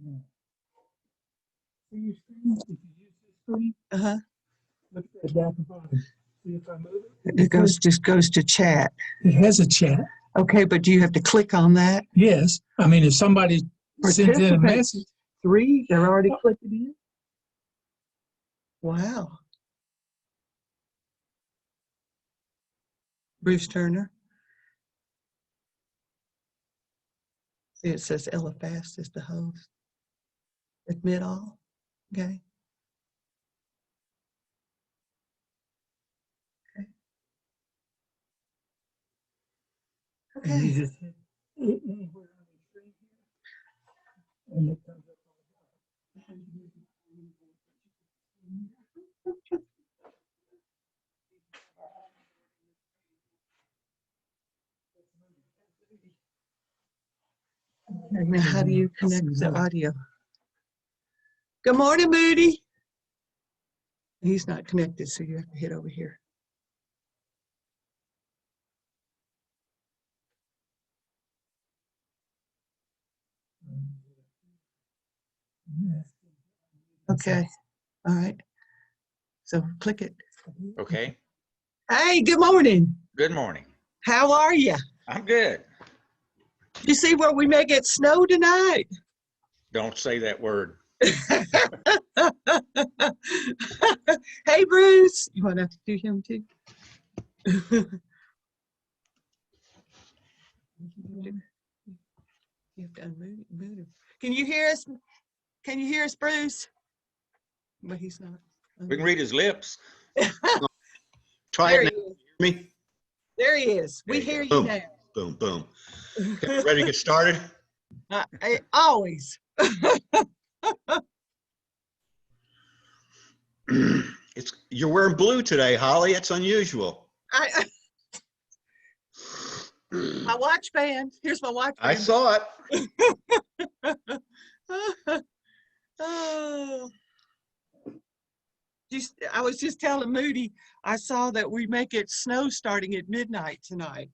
See your screen? If you use this screen, look at that down the bottom. See if I move it? It just goes to chat. It has a chat. Okay, but do you have to click on that? Yes. I mean, if somebody sends in a Participants message. 3, they're already clicking in? Wow. Bruce Turner. See, it says Ella Fast is the host. Admit all. Okay. And you Okay. just hit anywhere on the screen here. And it comes up. Now, how do you connect the audio? Good morning, Moody. He's not connected, so you have to hit over here. Okay. All right. So click it. Okay. Hey, good morning. Good morning. How are you? I'm good. You see where we may get snow tonight? Don't say that word. Hey, Bruce. You want to do him too? You have to unmute him. Can you hear us? Can you hear us, Bruce? But he's not. We can read his lips. Try There it he now. is. Me? There he is. We There hear you you Boom. now. Boom, boom. Okay, ready to get started? Always. You're wearing blue today, Holly. That's unusual. My watch band. Here's my watch I band. saw it. Oh. I was just telling Moody, I saw that we may get snow starting at midnight tonight.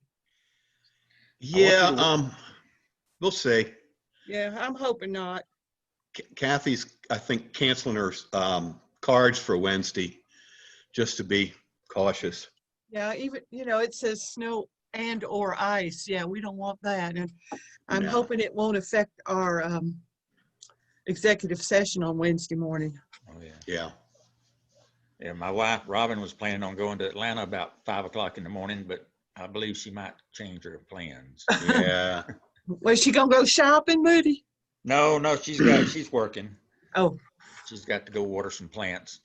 Yeah, we'll see. Yeah, I'm hoping not. Kathy's, I think, canceling her cards for Wednesday just to be cautious. Yeah, even, it says snow and or ice. Yeah, we don't want that. And I'm No. hoping it won't affect our executive session on Wednesday morning. Oh, yeah. Yeah. Yeah, my wife, Robin, was planning on going to Atlanta about 5 o'clock in the morning, but I believe she might change her plans. Yeah. Was she gonna go shopping, Moody? No, she's working. Oh, She's got to go water some plants.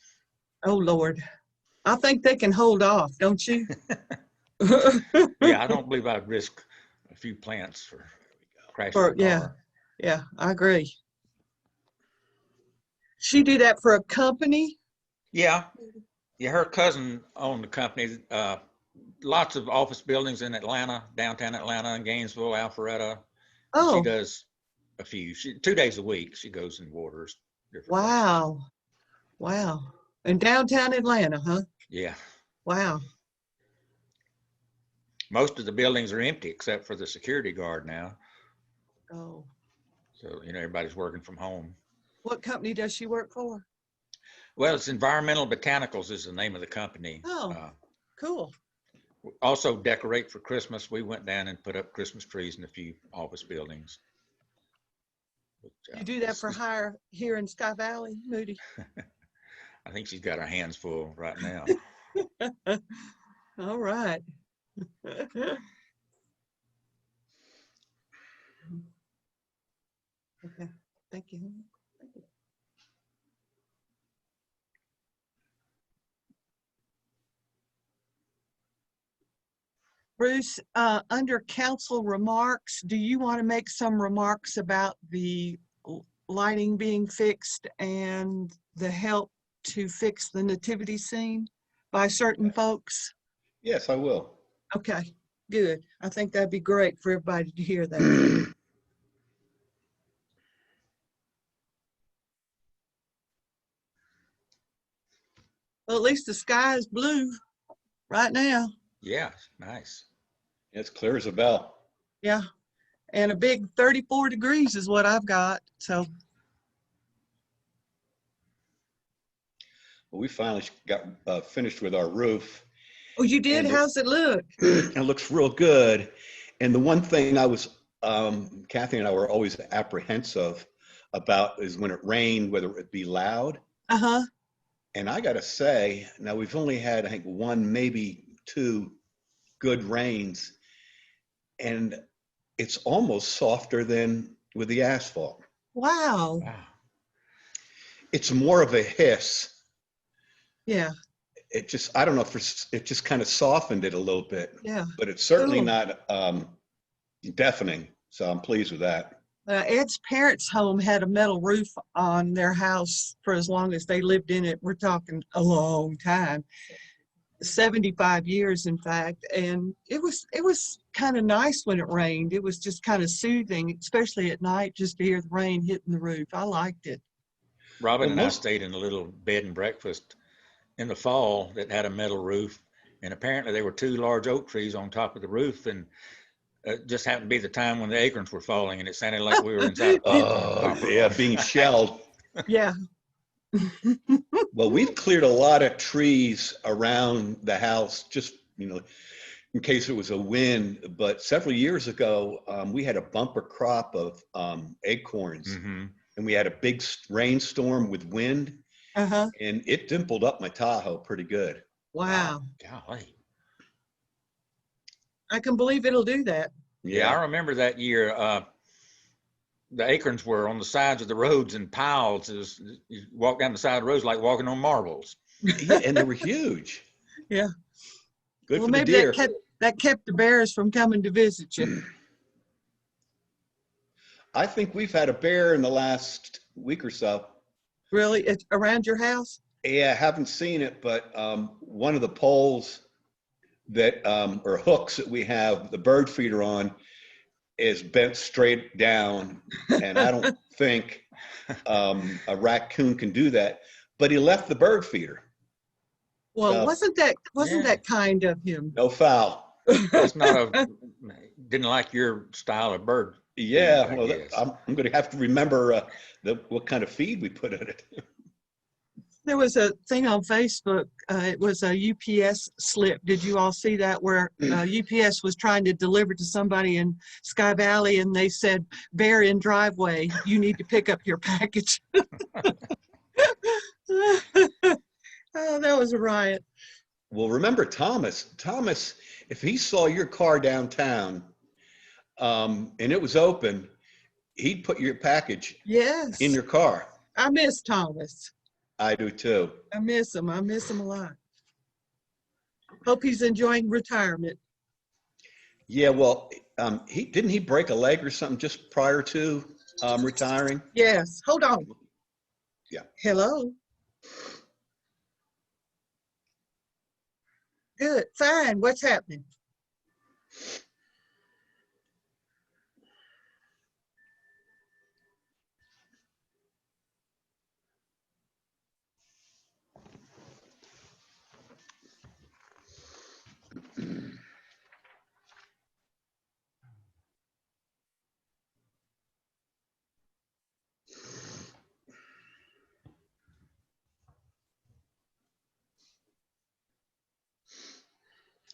oh Lord. I think they can hold off, don't you? Yeah, I don't believe I'd risk a few plants for crashing a car. Yeah, I agree. She do that for a company? Yeah. Yeah, her cousin owned the company. Lots of office buildings in Atlanta, downtown Atlanta, and Gainesville, Alpharetta. Oh. She does a few. 2 days a week she goes and waters different places. Wow. Wow. In downtown Atlanta, huh? Yeah. Wow. Most of the buildings are empty except for the security guard now. Oh. So, everybody's working from home. What company does she work for? Well, it's Environmental Botanicals is the name of the company. Oh, cool. Also decorate for Christmas. We went down and put up Christmas trees in a few office buildings. But, You do that for hire here in Sky Valley, Moody? I think she's got her hands full right now. All right. Okay, thank you. Thank you. Bruce, under council remarks, do you want to make some remarks about the lighting being fixed and the help to fix the nativity scene by certain folks? Yes, I will. Okay, good. I think that'd be great for everybody to hear that. Well, at least the sky is blue right now. Yeah, nice. It's clear as a bell. Yeah, and a big 34 degrees is what I've got. So We finally got finished with our roof. Oh, you did? And How's it look? it looks real good. And the one thing I was, Kathy and I were always apprehensive about is when it rained, whether it be loud. Uh-huh. And I got to say, now we've only had, I think, one, maybe two good rains. And it's almost softer than with the asphalt. Wow. Wow. It's more of a hiss. Yeah. It just, I don't know if it just kind of softened it a little bit, Yeah. but it's certainly Cool. not deafening. So I'm pleased with that. Ed's parents' home had a metal roof on their house for as long as they lived in it. We're talking a long time, 75 years, in fact. And it was kind of nice when it rained. It was just kind of soothing, especially at night, just to hear the rain hitting the roof. I liked it. Robin Well, and I most- stayed in a little bed and breakfast in the fall that had a metal roof. And apparently there were two large oak trees on top of the roof. And it just happened to be the time when the acorns were falling, and it sounded like we were inside a Oh, yeah, being shelled. Yeah. Well, we've cleared a lot of trees around the house, just, in case it was a wind. But several years ago, we had a bumper crop of acorns, Mm-hmm. and we had a big rainstorm with wind, Uh-huh. and it dimpled up my Tahoe pretty good. Wow. Golly. I can believe it'll do that. Yeah, I remember that year. The acorns were on the sides of the roads in piles. You walk down the side of the roads like walking on marbles. Yeah, and they were huge. Yeah. Good Well, for the maybe deer. that kept the bears from coming to visit you. I think we've had a bear in the last week or so. Really? It's around your house? Yeah, I haven't seen it, but one of the poles that or hooks that we have the bird feeder on is bent straight down, and I don't think a raccoon can do that. But he left the bird feeder. Well, So- wasn't Yeah. that kind of him? No foul. That's not didn't like your style of bird. Yeah, I well, guess. I'm going to have to remember what kind of feed we put in it. There was a thing on Facebook. It was a UPS slip. Did you all see that? Where UPS was trying to deliver to somebody in Sky Valley, and they said, "Bear in driveway. You need to pick up your package." Oh, that was a riot. Well, remember Thomas, if he saw your car downtown and it was open, he'd put your package Yes. in your car. I miss Thomas. I do too. I miss him. I miss him a lot. Hope he's enjoying retirement. Yeah, well, didn't he break a leg or something just prior to retiring? Yes. Hold on. Yeah. Hello. Good. Fine. What's happening?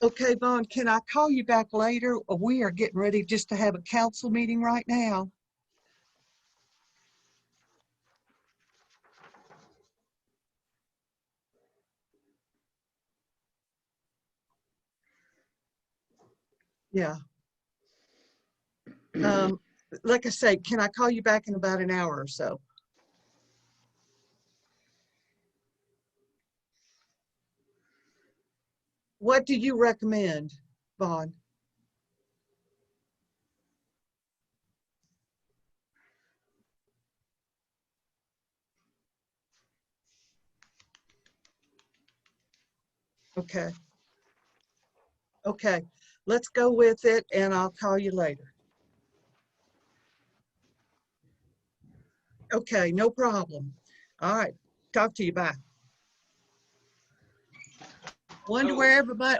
Okay, Vaughn, can I call you back later? We are getting ready just to have a council meeting right now. Yeah. Like I say, can I call you back in about an hour or so? What do you recommend, Vaughn? Okay. Okay, let's go with it, and I'll call you later. Okay, no problem. All right, talk to you. Bye. Wonder where everybody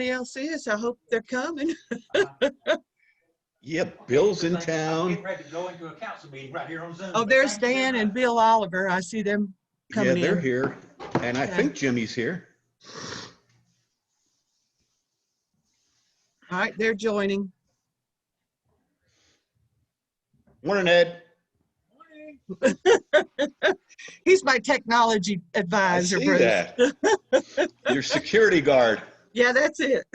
else is. I hope they're coming. Yeah, Bill's in I'm town. getting ready to go into a council meeting right here on Zoom. Oh, but there's thank you very Dan and much. Bill Oliver. I see them coming they're in. here. And I Okay. think Jimmy's here. All right, they're joining. Morning, Ed. He's my technology I advisor, see Bruce. that. Your security guard. Yeah, that's it.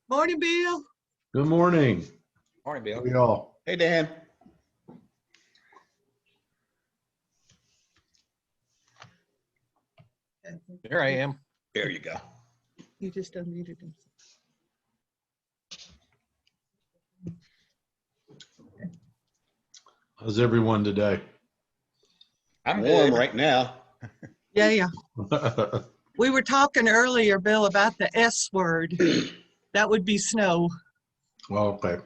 Morning, Bill. Good morning. Morning, Bill. How are y'all? Hey, Dan. Here I am. There you go. You just unmuted him. How's everyone today? I'm Warm good. right now. Yeah. We were talking earlier, Bill, about the S word. That would be snow. Okay.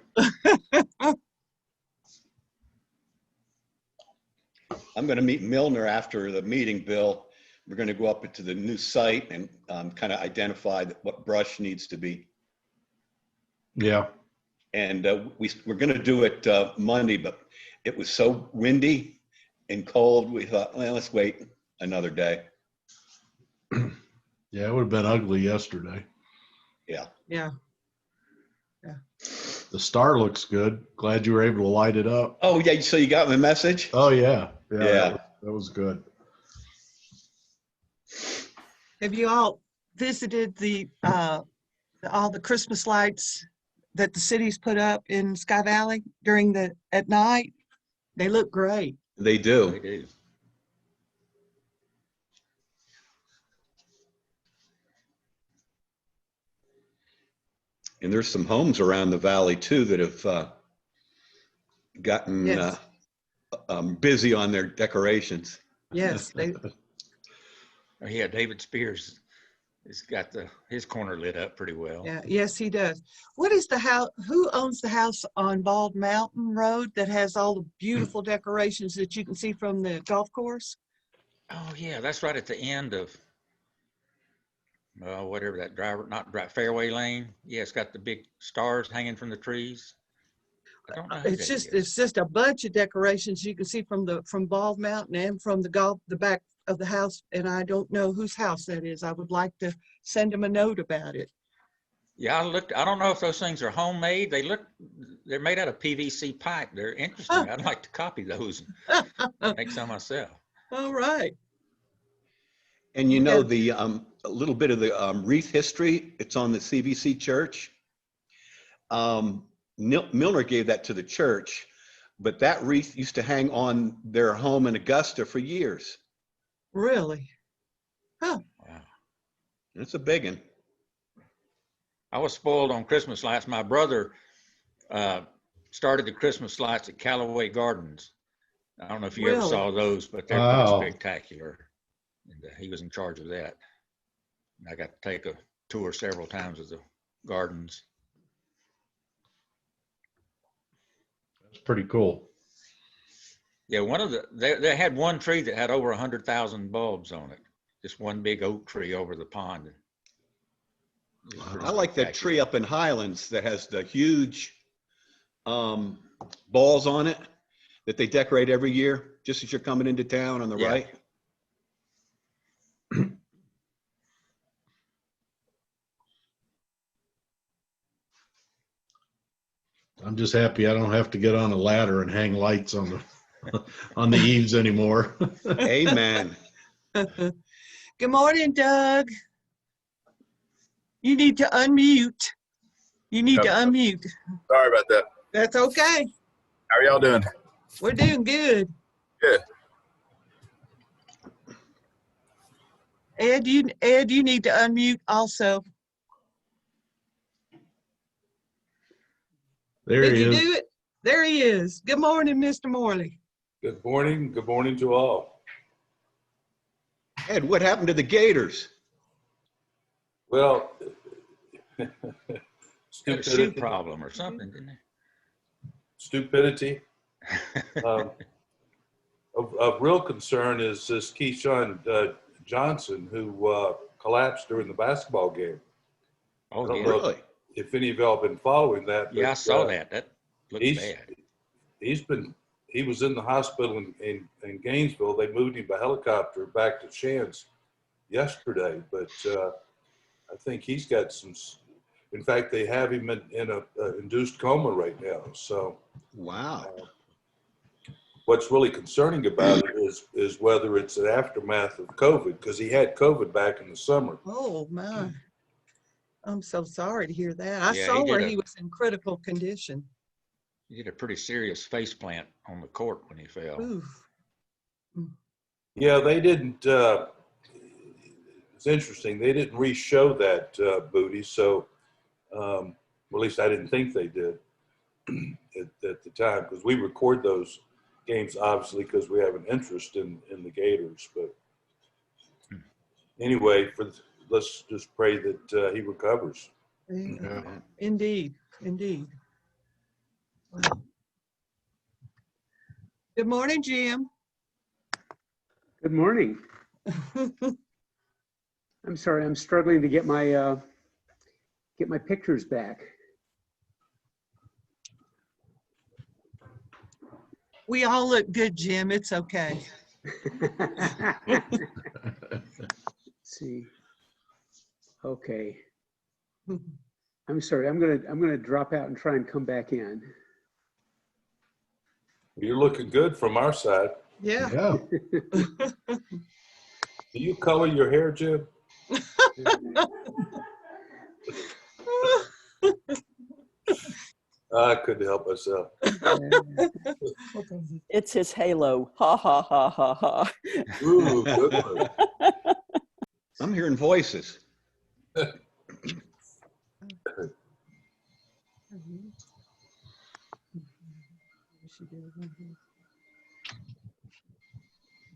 I'm going to meet Milner after the meeting, Bill. We're going to go up into the new site and kind of identify what brush needs to be. Yeah. And we're going to do it Monday, but it was so windy and cold. We thought, well, let's wait another day. Yeah, it would have been ugly yesterday. Yeah. Yeah. The star looks good. Glad you were able to light it up. Oh, yeah. So you got my message? Oh, yeah. Yeah. That was good. Have you all visited all the Christmas lights that the city's put up in Sky Valley at night? They look great. They They do. do. And there's some homes around the valley too that have gotten Yes. busy on their decorations. Yes, Yeah, David Spears has got his corner lit up pretty well. yeah, yes, he does. What is the house? Who owns the house on Bald Mountain Road that has all the beautiful decorations that you can see from the golf course? Oh, yeah, that's right at the end of whatever that Fairway Lane. Yeah, it's got the big stars hanging from the trees. I don't know who that is. It's just a bunch of decorations you can see from Bald Mountain and from the back of the house. And I don't know whose house that is. I would like to send him a note about it. Yeah, I don't know if those things are homemade. They're made out of PVC pipe. They're interesting. I'd like to copy those and make some myself. All right. And you know, a little bit of the wreath history, it's on the CVC church. Milner gave that to the church, but that wreath used to hang on their home in Augusta for years. Really? Huh. Wow. It's a big one. I was spoiled on Christmas lights. My brother started the Christmas lights at Callaway Gardens. I don't know if you ever Really? saw those, but they're Wow. pretty spectacular. And he was in charge of that. And I got to take a tour several times of the gardens. That's pretty cool. Yeah, they had one tree that had over 100,000 bulbs on it. Just one big oak tree over the pond. It was pretty I like that spectacular. tree up in Highlands that has the huge balls on it that they decorate every year, just as you're coming into town on the Yeah. right. I'm just happy I don't have to get on a ladder and hang lights on the eaves anymore. Amen. Good morning, Doug. You need to unmute. You need to unmute. Sorry about that. That's okay. How are y'all doing? We're doing good. Good. Ed, you need to unmute also. There Did he you is. do it? There he is. Good morning, Mr. Morley. Good morning. Good morning to all. Ed, what happened to the Gators? Well, Got a shoe stupidity. problem or something, didn't Stupidity. they? Of real concern is this Keyshawn Johnson who collapsed during the basketball game. Oh, I don't yeah. know. Really? if any of y'all been following that. Yeah, I but, saw that. That looked he's- bad. He was in the hospital in Gainesville. They moved him by helicopter back to Shands yesterday, but I think he's got some, in fact, they have him in a induced coma right now. So Wow. what's really concerning about it is whether it's an aftermath of COVID, because he had COVID back in the summer. Oh, my. I'm so sorry to hear that. I Yeah, saw he did where a- he was in critical condition. He did a pretty serious face plant on the court when he fell. Oof. Yeah, they didn't, it's interesting, they didn't re-show that Booty, so, well, at least I didn't think they did at the time, because we record those games, obviously, because we have an interest in the Gators, but anyway, let's just pray that he recovers. Yeah. Indeed, indeed. Wow. Good morning, Jim. Good morning. I'm sorry, I'm struggling to get my pictures back. We all look good, Jim. It's okay. Let's see. Okay. I'm sorry. I'm gonna drop out and try and come back in. You're looking good from our side. Yeah. Yeah. Do you color your hair, Jim? I couldn't help myself. It's his halo. Ha ha ha ha ha. Ooh, good one. I'm hearing voices.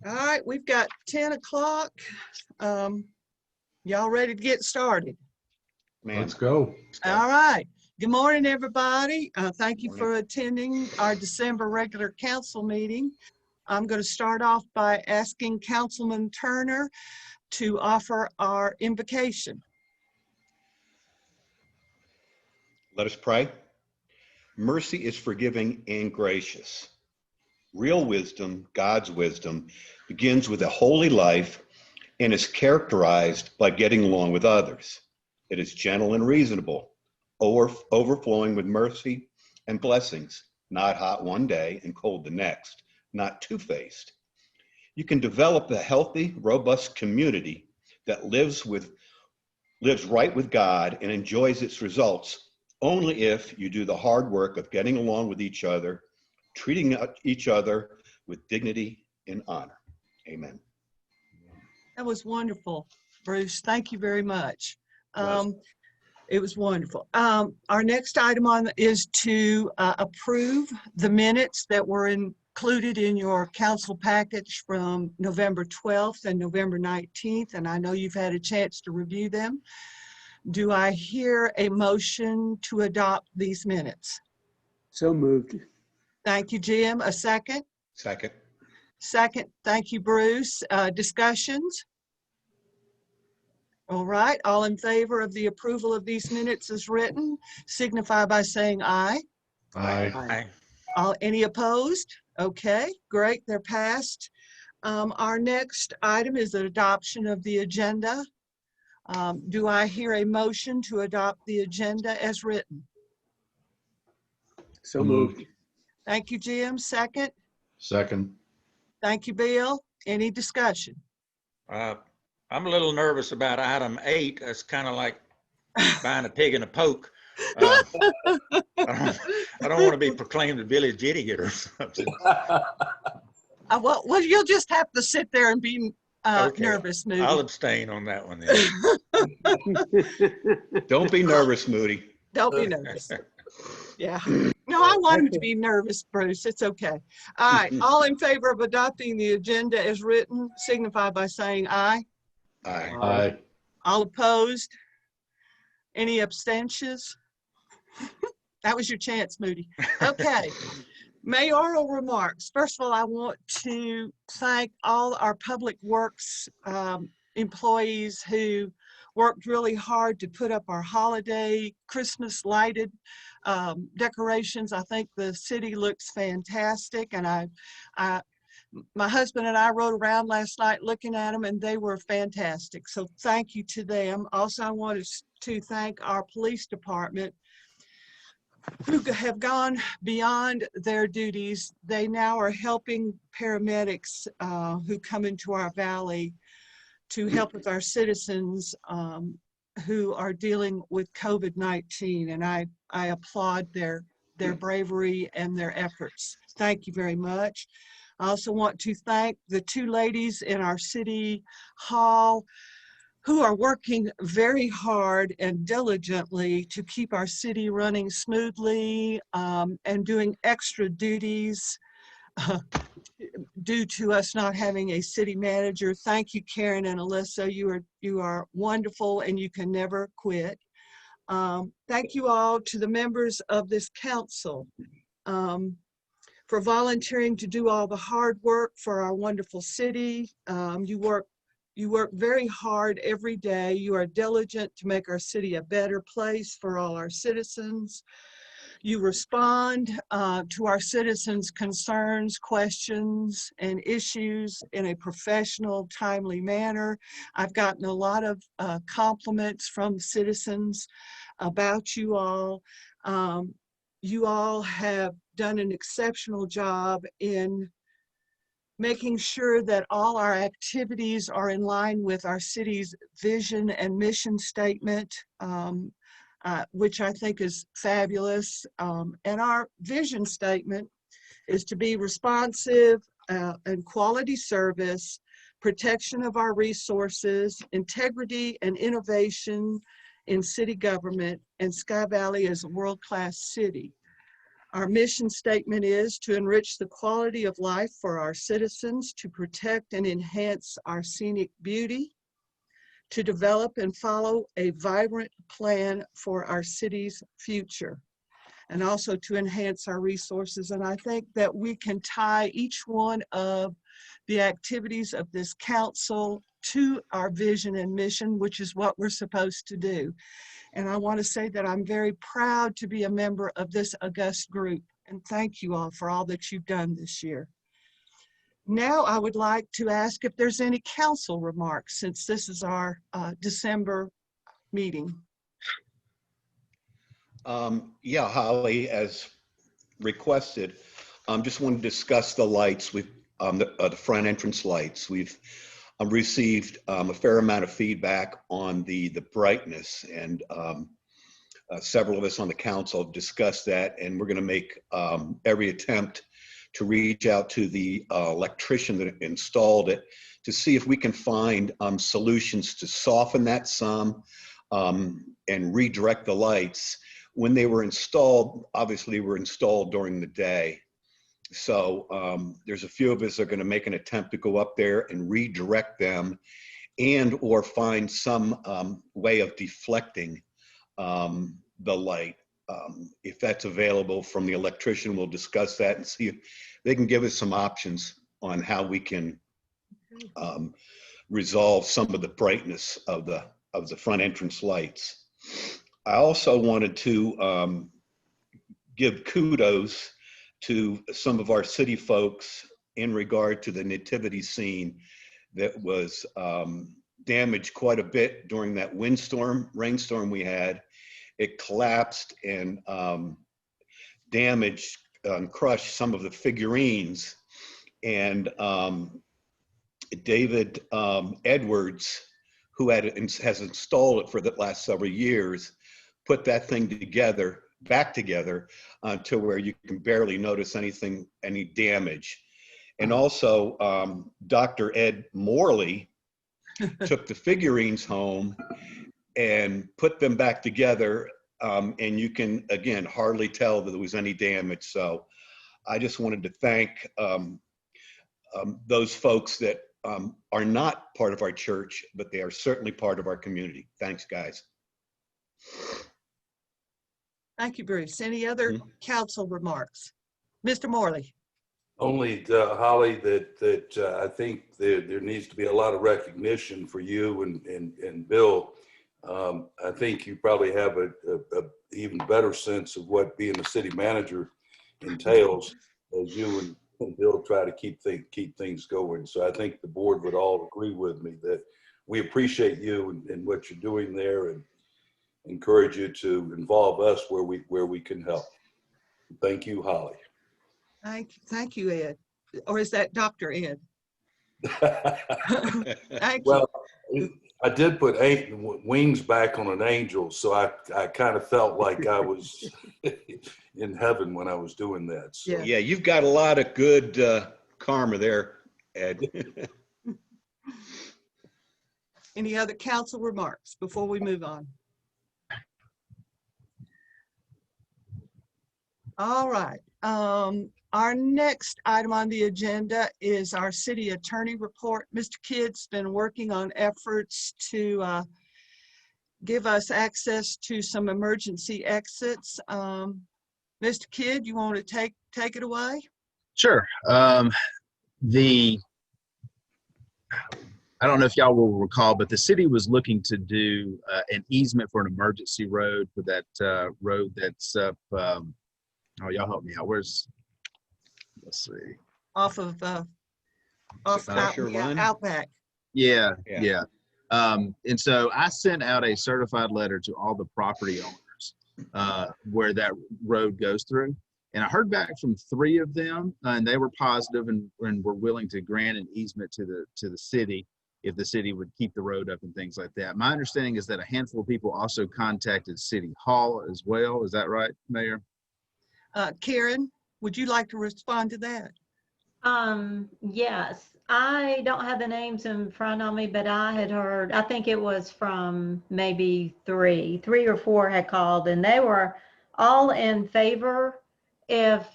All right, we've got 10 o'clock. Y'all ready to get started? Man, Let's go. All right. Good morning, everybody. Thank you for attending our December regular council meeting. I'm going to start off by asking Councilman Turner to offer our invocation. let us pray. Mercy is forgiving and gracious. Real wisdom, God's wisdom, begins with a holy life and is characterized by getting along with others. It is gentle and reasonable, overflowing with mercy and blessings, not hot one day and cold the next, not two-faced. You can develop a healthy, robust community that lives right with God and enjoys its results only if you do the hard work of getting along with each other, treating each other with dignity and honor. Amen. That was wonderful, Bruce. Thank you very much. Was. It was wonderful. Our next item on is to approve the minutes that were included in your council package from November 12th and November 19th, and I know you've had a chance to review them. Do I hear a motion to adopt these minutes? So moved. Thank you, Jim. A second? Second. Second. Thank you, Bruce. Discussions? All right. All in favor of the approval of these minutes as written, signify by saying aye. Aye. Any opposed? Okay, great. They're passed. Our next item is the adoption of the agenda. Do I hear a motion to adopt the agenda as written? So moved. Thank you, Jim. Second. Second. Thank you, Bill. Any discussion? I'm a little nervous about item 8. That's kind of like buying a pig in a poke. I don't want to be proclaimed a village idiot or something. Well, you'll just have to sit there and be Okay. nervous, Moody. I'll abstain on that one then. Don't be nervous, Moody. Don't be nervous. Yeah. No, I want him to be nervous, Bruce. It's okay. All right. All in favor of adopting the agenda as written, signify by saying aye. Aye. Aye. All opposed? Any abstentions? That was your chance, Moody. Okay. Mayoral remarks. First of all, I want to thank all our public works employees who worked really hard to put up our holiday Christmas lighted decorations. I think the city looks fantastic, and my husband and I rode around last night looking at them, and they were fantastic. So thank you to them. Also, I wanted to thank our police department, who have gone beyond their duties. They now are helping paramedics who come into our valley to help with our citizens who are dealing with COVID-19. And I applaud their bravery and their efforts. Thank you very much. I also want to thank the 2 ladies in our city hall who are working very hard and diligently to keep our city running smoothly and doing extra duties due to us not having a city manager. Thank you, Karen and Alyssa. You are wonderful, and you can never quit. Thank you all to the members of this council for volunteering to do all the hard work for our wonderful city. You work very hard every day. You are diligent to make our city a better place for all our citizens. You respond to our citizens' concerns, questions, and issues in a professional, timely manner. I've gotten a lot of compliments from citizens about you all. You all have done an exceptional job in making sure that all our activities are in line with our city's vision and mission statement, which I think is fabulous. And our vision statement is to be responsive and quality service, protection of our resources, integrity and innovation in city government, and Sky Valley is a world-class city. Our mission statement is to enrich the quality of life for our citizens, to protect and enhance our scenic beauty, to develop and follow a vibrant plan for our city's future, and also to enhance our resources. And I think that we can tie each one of the activities of this council to our vision and mission, which is what we're supposed to do. And I want to say that I'm very proud to be a member of this august group. And thank you all for all that you've done this year. Now I would like to ask if there's any council remarks, since this is our December meeting. Yeah, Holly, as requested, just want to discuss the lights. We've the front entrance lights. We've received a fair amount of feedback on the brightness, and several of us on the council have discussed that, and we're going to make every attempt to reach out to the electrician that installed it to see if we can find solutions to soften that some and redirect the lights. When they were installed, obviously were installed during the day. So there's a few of us that are going to make an attempt to go up there and redirect them and or find some way of deflecting the light. If that's available from the electrician, we'll discuss that and see if they can give us some options on how we can resolve some of the brightness of the front entrance lights. I also wanted to give kudos to some of our city folks in regard to the nativity scene that was damaged quite a bit during that rainstorm we had. It collapsed and damaged and crushed some of the figurines. And David Edwards, who has installed it for the last several years, put that thing back together to where you can barely notice any damage. And also Dr. Ed Morley took the figurines home and put them back together, and you can, again, hardly tell that there was any damage. So I just wanted to thank those folks that are not part of our church, but they are certainly part of our community. Thanks, guys. Thank you, Bruce. Any other council remarks? Mr. Morley. Only, Holly, that I think there needs to be a lot of recognition for you and Bill I think you probably have a even better sense of what being a city manager entails as you and Bill try to keep things going. So I think the board would all agree with me that we appreciate you and what you're doing there, and encourage you to involve us where we can help. Thank you, Holly. Thank you, Ed. Or is that Dr. Ed? Thank you. Well, I did put wings back on an angel, so I kind of felt like I was in heaven when I was doing that. So. Yeah. Yeah, you've got a lot of good karma there, Ed. Any other council remarks before we move on? All right. Our next item on the agenda is our city attorney report. Mr. Kidd's been working on efforts to give us access to some emergency exits. Mr. Kidd, you want to take it away? Sure. I don't know if y'all will recall, but the city was looking to do an easement for an emergency road for that road that's up. Oh, y'all help me out. Let's see. Off of Outback. Yeah. Yeah. And so I sent out a certified letter to all the property owners where that road goes through. And I heard back from 3 of them, and they were positive and were willing to grant an easement to the city if the city would keep the road up and things like that. My understanding is that a handful of people also contacted City Hall as well. Is that right, Mayor? Karen, would you like to respond to that? Yes, I don't have the names in front of me, but I had heard, I think it was from maybe 3 or 4 had called, and they were all in favor if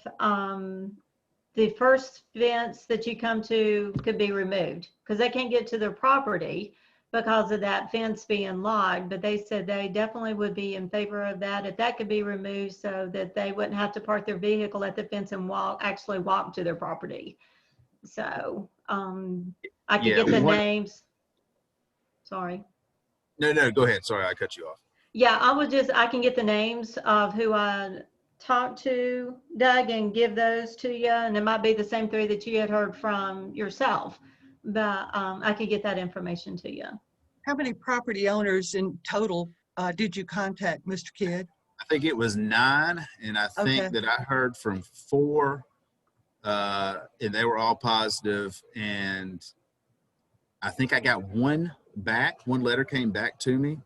the first fence that you come to could be removed, because they can't get to their property because of that fence being logged. But they said they definitely would be in favor of that if that could be removed, so that they wouldn't have to park their vehicle at the fence and actually walk to their property. So I could get the names. Sorry. No, go ahead. Sorry, I cut you off. Yeah, I can get the names of who I talked to, Doug, and give those to you. And it might be the same 3 that you had heard from yourself, but I could get that information to you. How many property owners in total did you contact, Mr. Kidd? I think it was 9, and I think that I heard from 4, and they were all positive. And I think I got 1 back. 1 letter came back to me.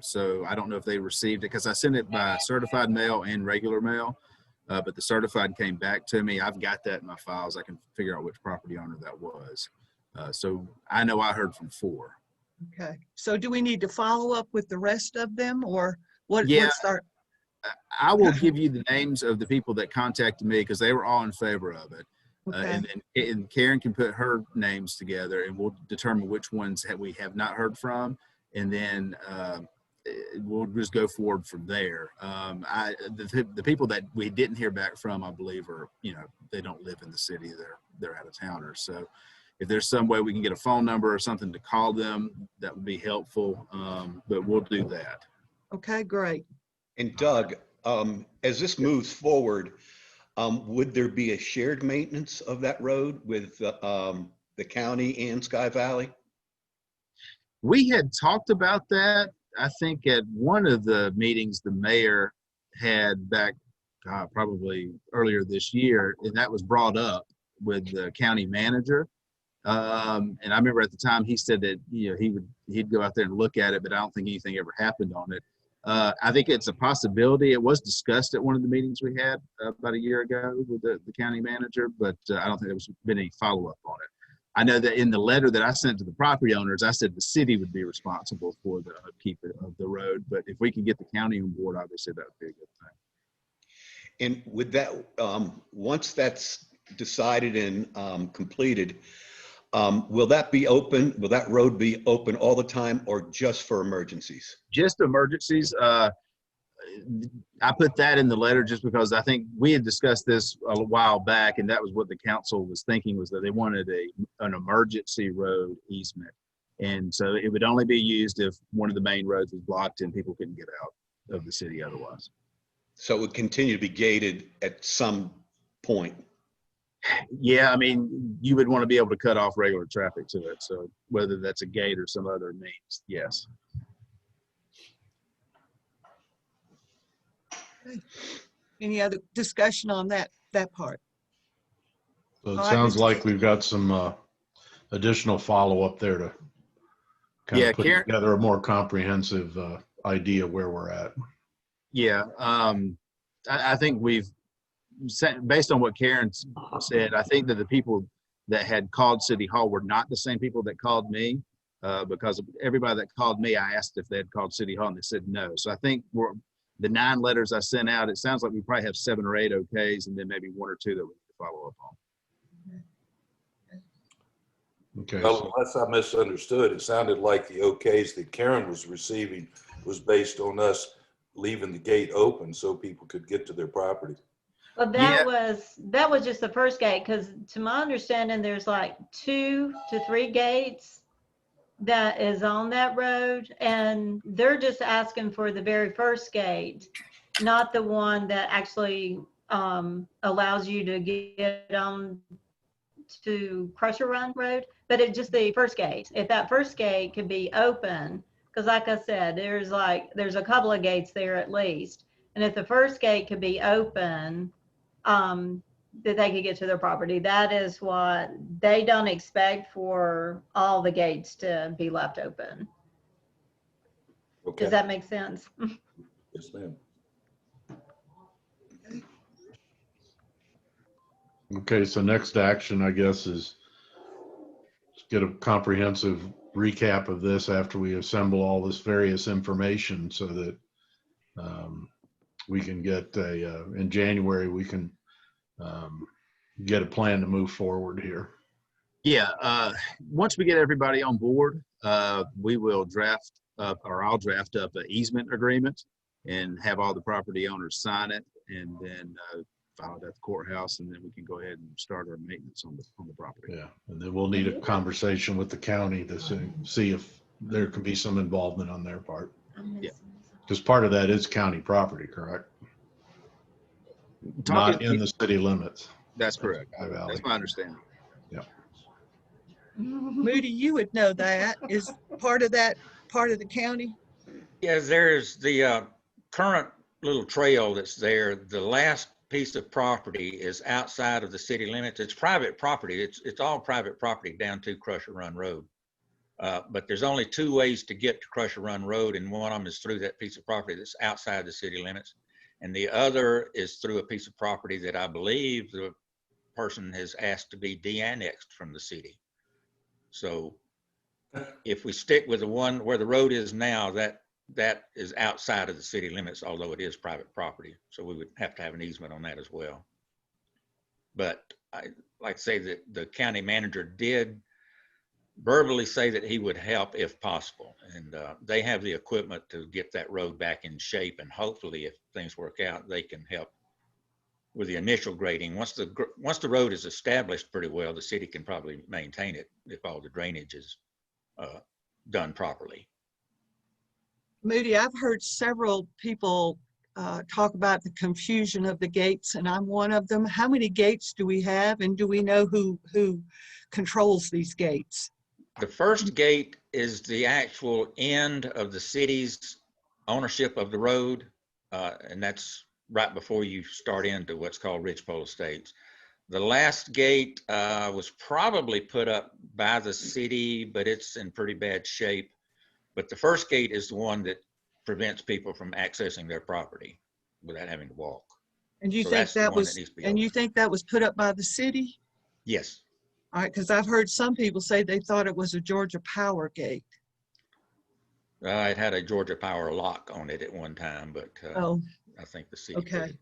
So I don't know if they received it, because I sent it by certified mail and regular mail, but the certified came back to me. I've got that in my files. I can figure out which property owner that was. So I know I heard from 4. Okay. So do we need to follow up with the rest of them, or what? Yeah. What's our... I will give you the names of the people that contacted me, because they were all in favor of it. Okay. And Karen can put her names together, and we'll determine which ones we have not heard from, and then we'll just go forward from there. The people that we didn't hear back from, I believe, are, they don't live in the city; they're out of towners. So if there's some way we can get a phone number or something to call them, that would be helpful. But we'll do that. Okay, great. And Doug, as this moves forward, would there be a shared maintenance of that road with the county and Sky Valley? We had talked about that. I think at one of the meetings the mayor had back probably earlier this year, and that was brought up with the county manager. And I remember at the time he said that he'd go out there and look at it, but I don't think anything ever happened on it. I think it's a possibility. It was discussed at one of the meetings we had about a year ago with the county manager, but I don't think there's been any follow-up on it. I know that in the letter that I sent to the property owners, I said the city would be responsible for the upkeep of the road, but if we can get the county on board, obviously that would be a good thing. And with that, once that's decided and completed, will that be open? Will that road be open all the time, or just for emergencies? Just emergencies. I put that in the letter just because I think we had discussed this a while back, and that was what the council was thinking, was that they wanted an emergency road easement And so it would only be used if one of the main roads was blocked and people couldn't get out of the city otherwise. So it would continue to be gated at some point. Yeah, I mean, you would want to be able to cut off regular traffic to it. So whether that's a gate or some other means, yes. Any other discussion on that part? So it All right, sounds Mr. like we've got some additional follow-up there to kind Yeah, of put Karen- together a more comprehensive idea where we're at. Yeah, I think we've, based on what Karen said, I think that the people that had called City Hall were not the same people that called me, because everybody that called me, I asked if they had called City Hall and they said no. So I think the 9 letters I sent out, it sounds like we probably have 7 or 8 okays and then maybe 1 or 2 that we need to follow up on. Okay. Well, unless I misunderstood, it sounded like the okays that Karen was receiving was based on us leaving the gate open so people could get to their property. Well, Yeah. that was just the first gate, because to my understanding, there's like 2 to 3 gates that is on that road, and they're just asking for the very first gate, not the one that actually allows you to get on to Crusher Run Road, but it's just the first gate. If that first gate could be open, because like I said, there's a couple of gates there at least, and if the first gate could be open, that they could get to their property. That is what they don't expect, for all the gates to be left open. Okay. Does that make sense? Yes, ma'am. Okay, so next action, I guess, is get a comprehensive recap of this after we assemble all this various information so that we can get in January, we can get a plan to move forward here. Yeah, once we get everybody on board, we will draft up, or I'll draft up an easement agreement and have all the property owners sign it, and then file it at the courthouse, and then we can go ahead and start our maintenance on the property. Yeah, and then we'll need a conversation with the county to see if there can be some involvement on their part. Yeah. Because part of that is county property, correct? Not in the city limits. That's correct. High Valley. That's my understanding. Yeah. Moody, you would know that. Is part of that part of the county? Yeah, there's the current little trail that's there. The last piece of property is outside of the city limits. It's private property. It's all private property down to Crusher Run Road. But there's only 2 ways to get to Crusher Run Road, and one of them is through that piece of property that's outside the city limits. And the other is through a piece of property that I believe the person has asked to be de-annexed from the city. So if we stick with the one where the road is now, that is outside of the city limits, although it is private property. So we would have to have an easement on that as well. But I like to say that the county manager did verbally say that he would help if possible. And they have the equipment to get that road back in shape. And hopefully if things work out, they can help with the initial grading. Once the road is established pretty well, the city can probably maintain it if all the drainage is done properly. Moody, I've heard several people talk about the confusion of the gates, and I'm one of them. How many gates do we have, and do we know who controls these gates? The first gate is the actual end of the city's ownership of the road, and that's right before you start into what's called Ridgepole Estates. The last gate was probably put up by the city, but it's in pretty bad shape. But the first gate is the one that prevents people from accessing their property without having to walk. And you So think that's the that one was, that needs to be and you think that was put up by the city? Yes. All right, because I've heard some people say they thought it was a Georgia Power gate. It had a Georgia Power lock on it at one time, but Oh, I think the city put okay. it.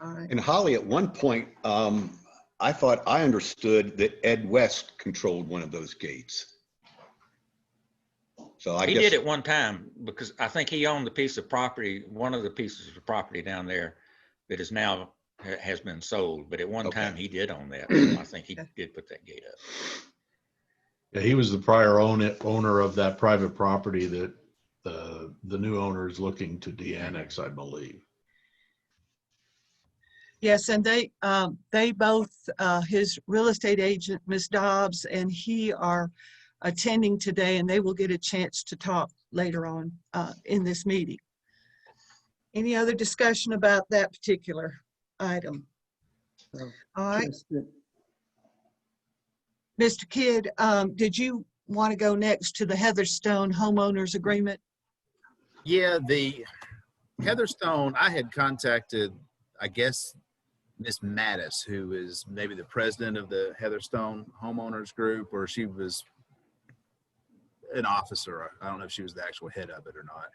All right. And Holly, at one point, I thought I understood that Ed West controlled one of those gates. So I He guess did at one time because I think he owned the piece of property, one of the pieces of property down there that is now has been sold. But at one Okay. time he did own that. I think he did put that gate up. Yeah, he was the prior owner of that private property that the new owner is looking to de-annex, I believe. Yes, and they both, his real estate agent, Ms. Dobbs, and he are attending today, and they will get a chance to talk later on in this meeting. Any other discussion about that particular item? All right, Mr. Kidd, did you want to go next to the Heatherstone homeowners agreement? Yeah, the Heatherstone, I had contacted, I guess, Miss Mattis, who is maybe the president of the Heatherstone homeowners group, or she was an officer. I don't know if she was the actual head of it or not.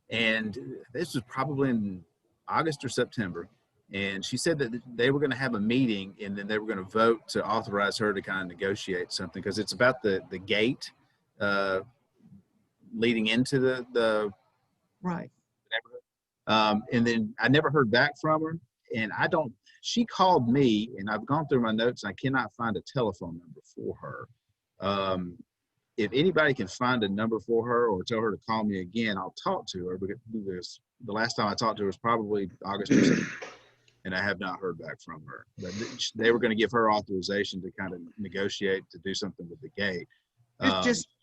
And this was probably in August or September. And she said that they were going to have a meeting, and then they were going to vote to authorize her to kind of negotiate something, because it's about the gate leading into the Right. neighborhood. And then I never heard back from her. And she called me, and I've gone through my notes, and I cannot find a telephone number for her. If anybody can find a number for her or tell her to call me again, I'll talk to her, because the last time I talked to her was probably August or September, and I have not heard back from her. But they were going to give her authorization to kind of negotiate to do something with the gate.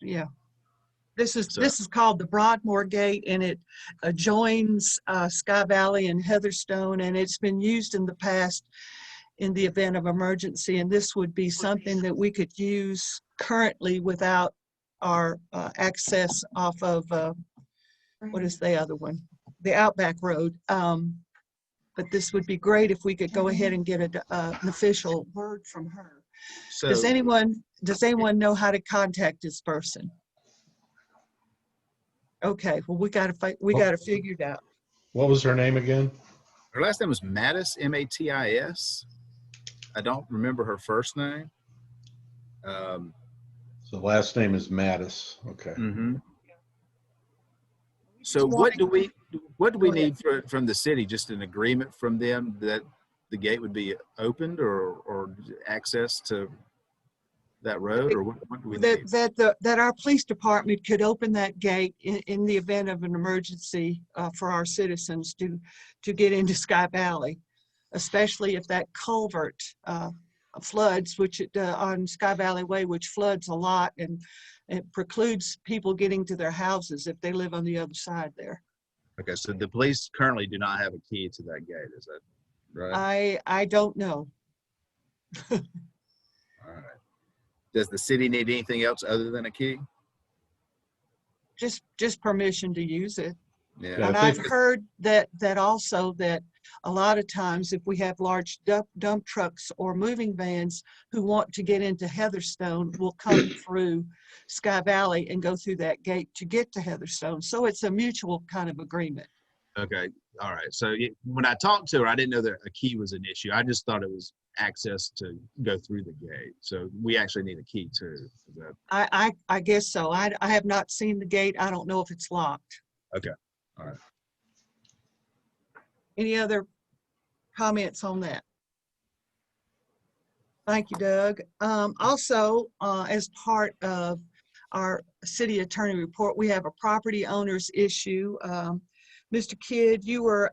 Yeah. This is called the Broadmoor Gate, and it adjoins Sky Valley and Heatherstone, and it's been used in the past in the event of emergency. And this would be something that we could use currently without our access off of, what is the other one? The Outback Road. But this would be great if we could go ahead and get an official word from her. So, Does anyone know how to contact this person? Okay, well, we got to figure it out. What was her name again? her last name was Mattis, M-A-T-I-S. I don't remember her first name. So the last name is Mattis. Okay. Mm-hmm. So what do we need from the city? Just an agreement from them that the gate would be opened, or access to that road, or what do we need? That our police department could open that gate in the event of an emergency for our citizens to get into Sky Valley, especially if that culvert floods, which on Sky Valley Way, which floods a lot, and it precludes people getting to their houses if they live on the other side there. Okay, so the police currently do not have a key to that gate, is that right? I don't know. All right. Does the city need anything else other than a key? Just permission to use it. Yeah. And I've heard that also that a lot of times if we have large dump trucks or moving vans who want to get into Heatherstone, will come through Sky Valley and go through that gate to get to Heatherstone. So it's a mutual kind of agreement. Okay. All right. So when I talked to her, I didn't know that a key was an issue. I just thought it was access to go through the gate. So we actually need a key too. Is that... I guess so. I have not seen the gate. I don't know if it's locked. Okay. All right. Any other comments on that? Thank you, Doug. Also, as part of our city attorney report, we have a property owner's issue. Mr. Kidd, you were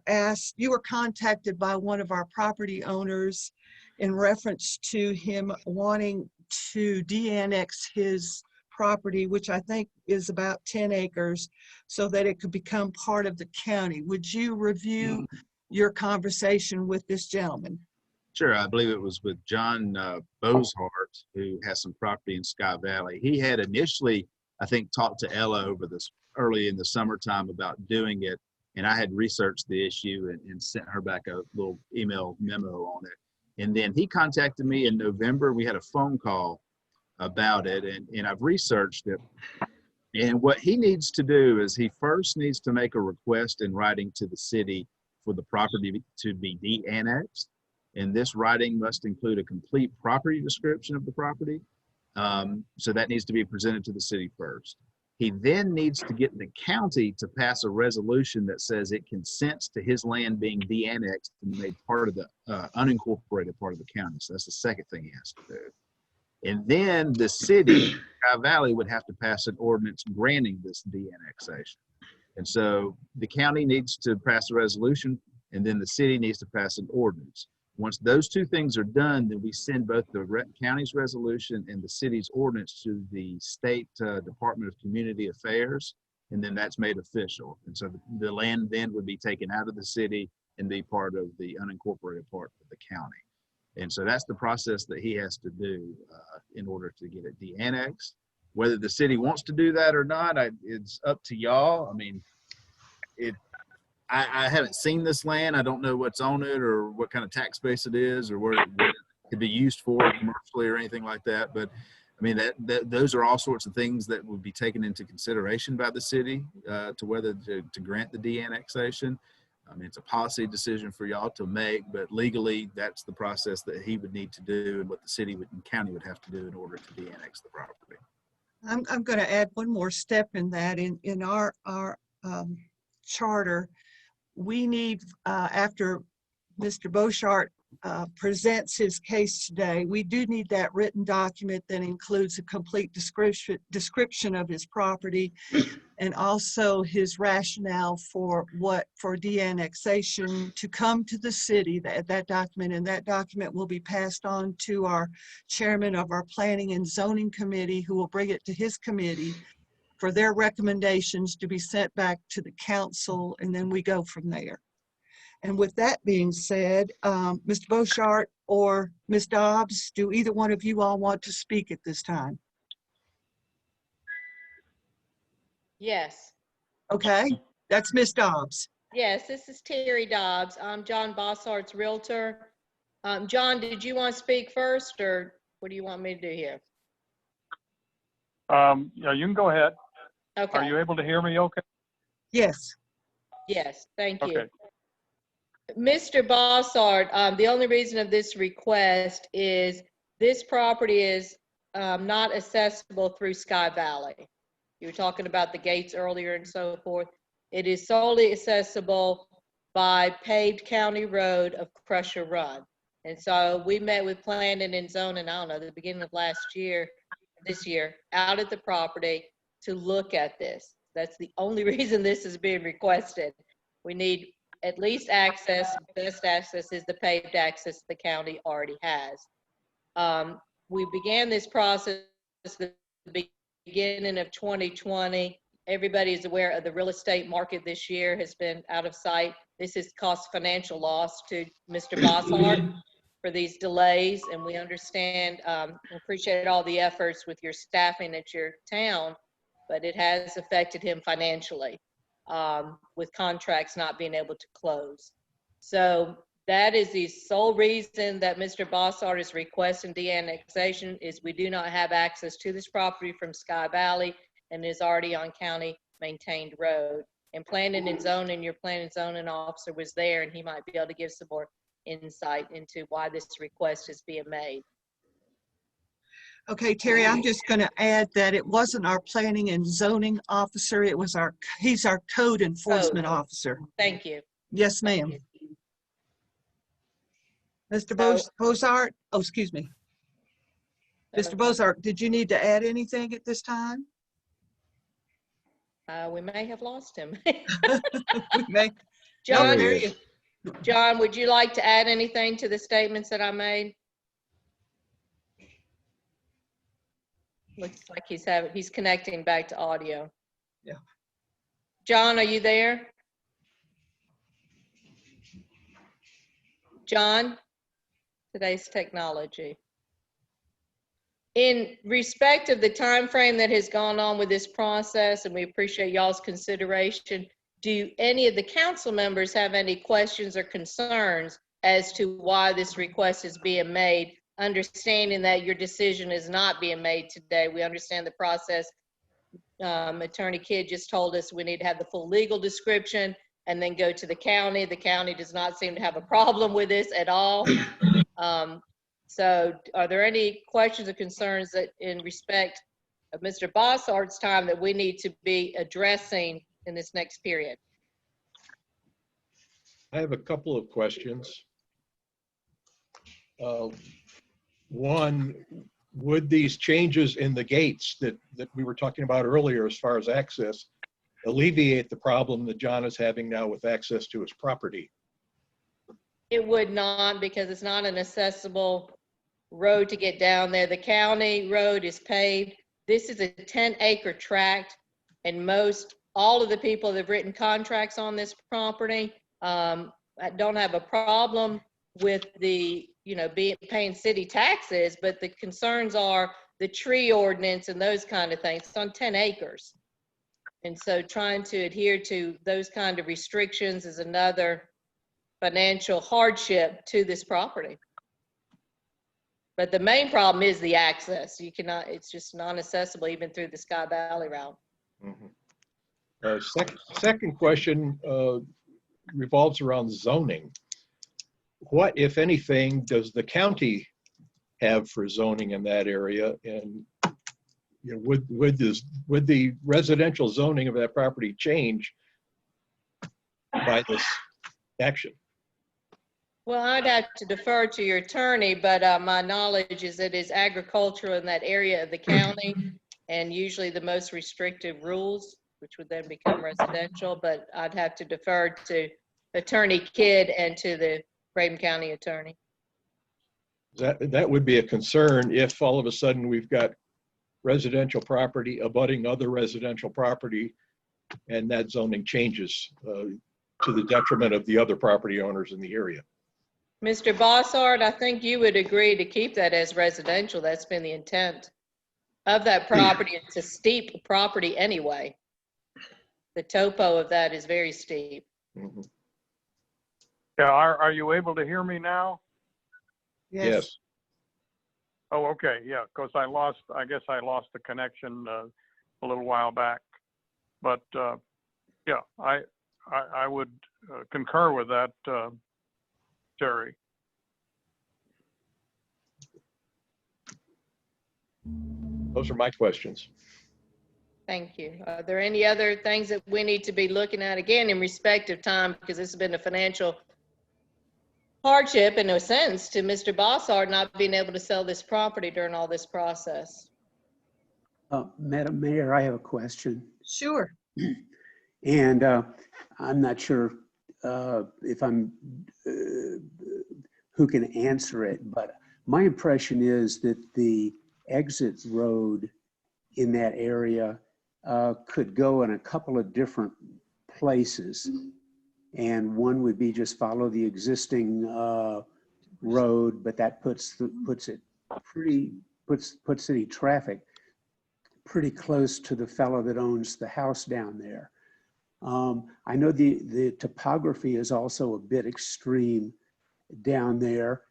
contacted by one of our property owners in reference to him wanting to de-annex his property, which I think is about 10 acres, so that it could become part of the county. Would you review your conversation with this gentleman? Sure. I believe it was with John Bozhart, who has some property in Sky Valley. He had initially, I think, talked to Ella over this early in the summertime about doing it. And I had researched the issue and sent her back a little email memo on it. And then he contacted me in November. We had a phone call about it, and I've researched it. And what he needs to do is he first needs to make a request in writing to the city for the property to be de-annexed. And this writing must include a complete property description of the property. So that needs to be presented to the city first. He then needs to get the county to pass a resolution that says it consents to his land being de-annexed and made part of the unincorporated part of the county. So that's the second thing he has to do. And then the city Sky Valley would have to pass an ordinance granting this de-annexation. And so the county needs to pass a resolution, and then the city needs to pass an ordinance. Once those two things are done, then we send both the county's resolution and the city's ordinance to the state Department of Community Affairs, and then that's made official. And so the land then would be taken out of the city and be part of the unincorporated part of the county. And so that's the process that he has to do in order to get it de-annexed. Whether the city wants to do that or not, it's up to y'all. I mean, I haven't seen this land. I don't know what's on it or what kind of tax base it is or what it could be used for commercially or anything like that. But I mean, those are all sorts of things that would be taken into consideration by the city to whether to grant the de-annexation. I mean, it's a policy decision for y'all to make, but legally, that's the process that he would need to do and what the city and county would have to do in order to de-annex the property. I'm going to add one more step in that. In our charter, we need, after Mr. Boshart presents his case today, we do need that written document that includes a complete description of his property and also his rationale for de-annexation to come to the city, that document, and that document will be passed on to our chairman of our Planning and Zoning Committee, who will bring it to his committee for their recommendations to be sent back to the council, and then we go from there. And with that being said, Mr. Boshart or Ms. Dobbs, do either one of you all want to speak at this time? Yes. Okay, that's Ms. Dobbs. Yes, this is Terry Dobbs. I'm John Bossart's realtor. John, did you want to speak first, or what do you want me to do here? Yeah, you can go ahead. Okay. Are you able to hear me okay? Yes. Yes, thank you. Okay. Mr. Bossart, the only reason of this request is this property is not accessible through Sky Valley. You were talking about the gates earlier and so forth. It is solely accessible by paved county road of Crusher Run. And so we met with Planning and Zoning, I don't know, the beginning of this year, out at the property to look at this. That's the only reason this is being requested. We need at least access. Best access is the paved access the county already has. We began this process at the beginning of 2020. Everybody is aware of the real estate market this year has been out of sight. This has cost financial loss to Mr. Bossart for these delays, and we understand, appreciate all the efforts with your staffing at your town, but it has affected him financially with contracts not being able to close. So that is the sole reason that Mr. Bossart is requesting de-annexation, is we do not have access to this property from Sky Valley and is already on county maintained road. And Planning and Zoning, your Planning and Zoning officer was there, and he might be able to give some more insight into why this request is being made. Okay, Terry, I'm just going to add that it wasn't our Planning and Zoning officer. It was he's our code enforcement officer. Thank you. Yes, ma'am. Mr. Bossart, oh, excuse me. Mr. Bossart, did you need to add anything at this time? We may have lost him. We may. John, No, John, would you like to add anything to the statements that I made? Looks like he's connecting back to audio. Yeah. John, are you there? John, today's technology. In respect of the time frame that has gone on with this process, and we appreciate y'all's consideration, do any of the council members have any questions or concerns as to why this request is being made, understanding that your decision is not being made today? We understand the process. Attorney Kidd just told us we need to have the full legal description and then go to the county. The county does not seem to have a problem with this at all. So are there any questions or concerns that in respect of Mr. Bossart's time that we need to be addressing in this next period? I have a couple of questions. One, would these changes in the gates that we were talking about earlier as far as access alleviate the problem that John is having now with access to his property? It would not, because it's not an accessible road to get down there. The county road is paved. This is a 10-acre tract, and all of the people that have written contracts on this property don't have a problem with the, paying city taxes, but the concerns are the tree ordinance and those kind of things. It's on 10 acres. And so trying to adhere to those kind of restrictions is another financial hardship to this property. But the main problem is the access. You cannot, it's just non-accessible even through the Sky Valley route. Second question revolves around zoning. What, if anything, does the county have for zoning in that area? And would the residential zoning of that property change by this action? Well, I'd have to defer to your attorney, but my knowledge is that it's agricultural in that area of the county, and usually the most restrictive rules, which would then become residential, but I'd have to defer to Attorney Kidd and to the Raven County attorney. That would be a concern if all of a sudden we've got residential property abutting other residential property, and that zoning changes to the detriment of the other property owners in the area. Mr. Bossard, I think you would agree to keep that as residential. That's been the intent of that property. It's a steep property anyway. The topo of that is very steep. Mm-hmm. Yeah, are you able to hear me now? Yes. Oh, okay, yeah, because I guess I lost the connection a little while back. But yeah, I would concur with that, Terry. Those are my questions. Thank you. Are there any other things that we need to be looking at, again, in respect of time, because this has been a financial hardship in a sense to Mr. Bossard not being able to sell this property during all this process? Madam Mayor, I have a question. Sure. And I'm not sure if I'm who can answer it, but my impression is that the exit road in that area could go in a couple of different places. And one would be just follow the existing road, but that puts city traffic pretty close to the fellow that owns the house down there. I know the topography is also a bit extreme down there,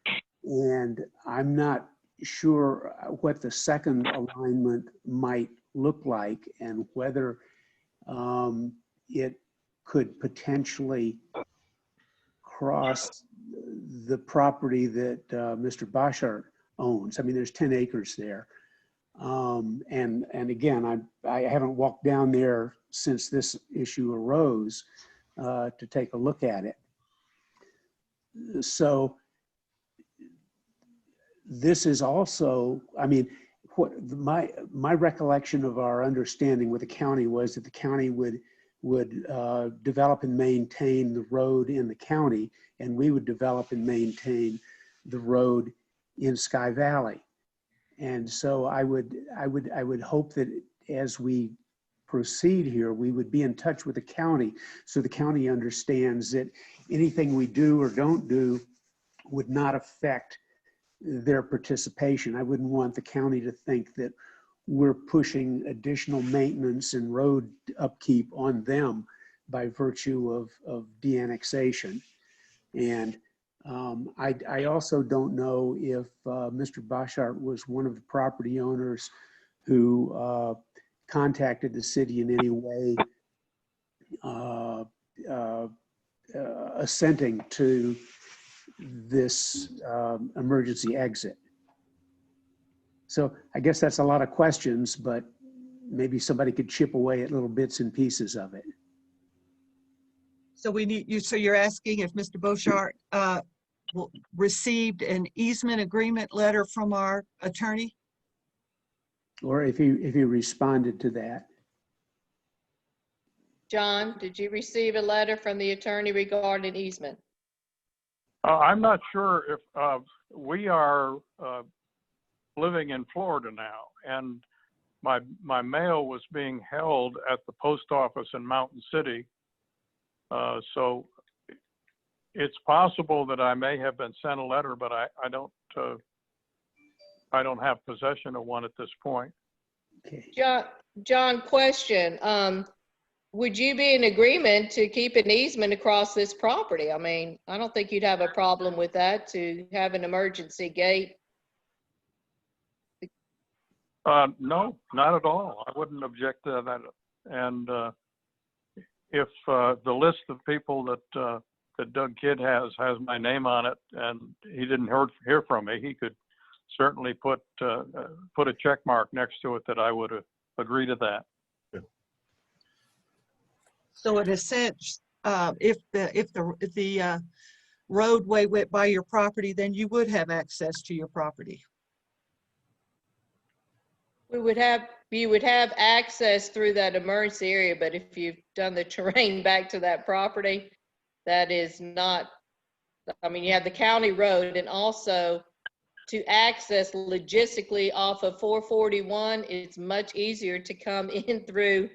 and I'm not sure what the second alignment might look like and whether it could potentially cross the property that Mr. Bossard owns. I mean, there's 10 acres there. And again, I haven't walked down there since this issue arose to take a look at it. So this is also, I mean, what my recollection of our understanding with the county was that the county would develop and maintain the road in the county, and we would develop and maintain the road in Sky Valley. And so I would hope that as we proceed here, we would be in touch with the county so the county understands that anything we do or don't do would not affect their participation. I wouldn't want the county to think that we're pushing additional maintenance and road upkeep on them by virtue of de-annexation. And I also don't know if Mr. Bossard was one of the property owners who contacted the city in any way assenting to this emergency exit. So I guess that's a lot of questions, but maybe somebody could chip away at little bits and pieces of it. So we need you. So you're asking if Mr. Bossard received an easement agreement letter from our attorney? or if he responded to that. John, did you receive a letter from the attorney regarding easement? I'm not sure if we are living in Florida now, and my mail was being held at the post office in Mountain City. So it's possible that I may have been sent a letter, but I don't have possession of one at this point. Okay. John, question. Would you be in agreement to keep an easement across this property? I mean, I don't think you'd have a problem with that, to have an emergency gate. No, not at all. I wouldn't object to that. And if the list of people that Doug Kidd has my name on it, and he didn't hear from me, he could certainly put a check mark next to it that I would agree to that. So in a sense, if the roadway went by your property, then you would have access to your property. You would have access through that emergency area, but if you've done the terrain back to that property, that is not, I mean, you have the county road, and also to access logistically off of 441, it's much easier to come in through